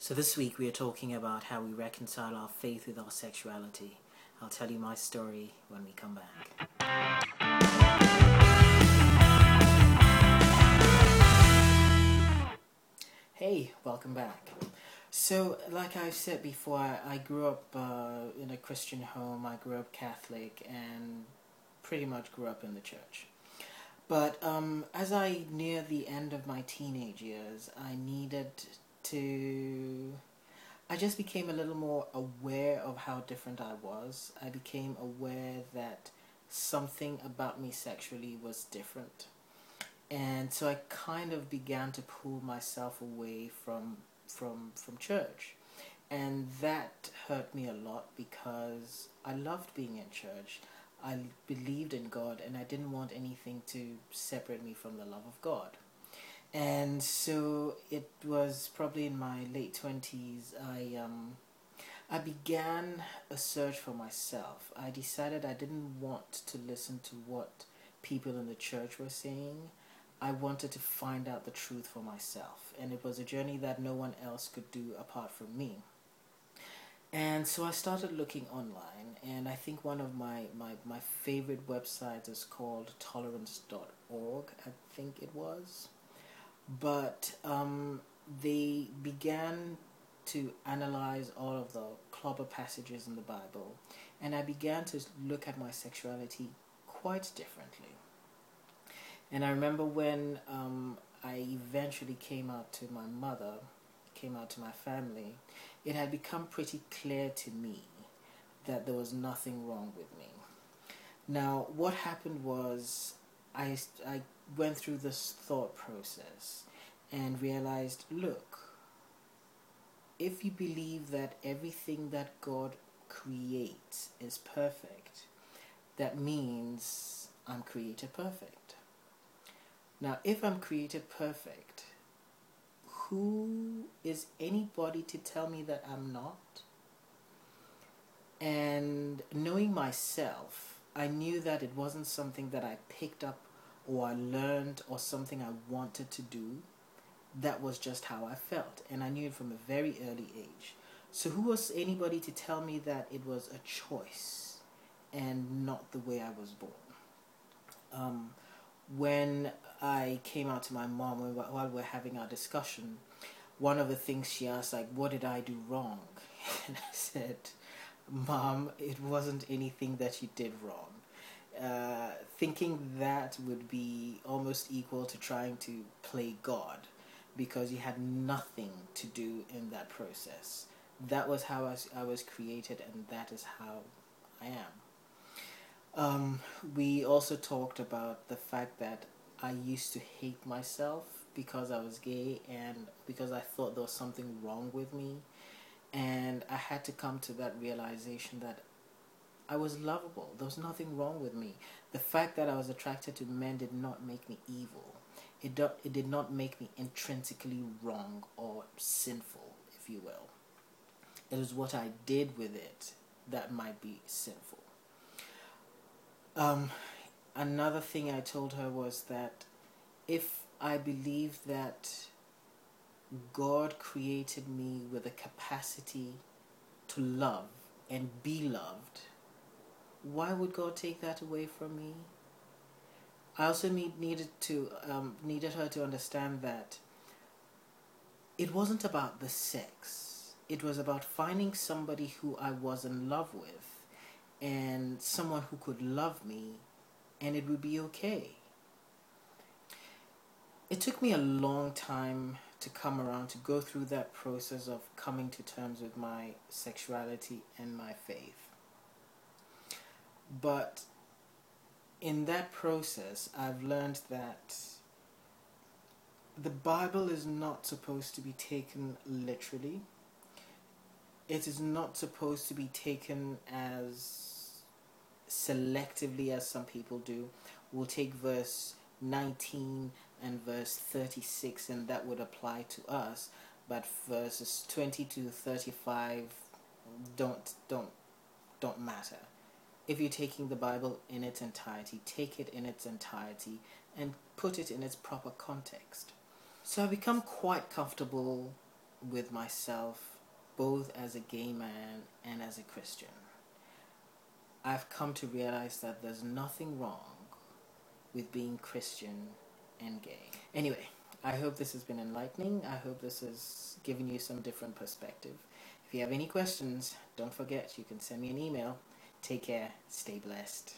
So this week we are talking about how we reconcile our faith with our sexuality. I'll tell you my story when we come back. Hey, welcome back. So, like I said before, I grew up in a Christian home. I grew up Catholic and pretty much grew up in the church. But as I near the end of my teenage years, I just became a little more aware of how different I was. I became aware that something about me sexually was different. And so I kind of began to pull myself away from church. And that hurt me a lot because I loved being in church. I believed in God and I didn't want anything to separate me from the love of God. And so it was probably in my late 20s I began a search for myself. I decided I didn't want to listen to what people in the church were saying. I wanted to find out the truth for myself, and it was a journey that no one else could do apart from me. And so I started looking online, and I think one of my favorite websites is called tolerance.org, I think it was. But they began to analyze all of the clobber passages in the Bible, and I began to look at my sexuality quite differently. And I remember when I eventually came out to my mother, came out to my family, it had become pretty clear to me that there was nothing wrong with me. Now, what happened was I went through this thought process and realized, look, if you believe that everything that God creates is perfect, that means I'm created perfect. Now, if I'm created perfect, who is anybody to tell me that I'm not? And knowing myself, I knew that it wasn't something that I picked up or I learned or something I wanted to do. That was just how I felt, and I knew it from a very early age. So who was anybody to tell me that it was a choice and not the way I was born? When I came out to my mom while we were having our discussion, one of the things she asked, like, what did I do wrong? And I said, Mom, it wasn't anything that you did wrong. Thinking that would be almost equal to trying to play God, because you had nothing to do in that process. That was how I was created, and that is how I am. We also talked about the fact that I used to hate myself because I was gay and because I thought there was something wrong with me. And I had to come to that realization that I was lovable. There was nothing wrong with me. The fact that I was attracted to men did not make me evil. It did not make me intrinsically wrong or sinful, if you will. It was what I did with it that might be sinful. Another thing I told her was that if I believe that God created me with a capacity to love and be loved, why would God take that away from me? I also needed her to understand that it wasn't about the sex. It was about finding somebody who I was in love with and someone who could love me, and it would be okay. It took me a long time to come around, to go through that process of coming to terms with my sexuality and my faith. But in that process, I've learned that the Bible is not supposed to be taken literally. It is not supposed to be taken as selectively as some people do. We'll take verse 19 and verse 36 and that would apply to us, but verses 20 to 35 don't matter. If you're taking the Bible in its entirety, take it in its entirety and put it in its proper context. So I've become quite comfortable with myself, both as a gay man and as a Christian. I've come to realize that there's nothing wrong with being Christian and gay. Anyway, I hope this has been enlightening. I hope this has given you some different perspective. If you have any questions, don't forget you can send me an email. Take care. Stay blessed.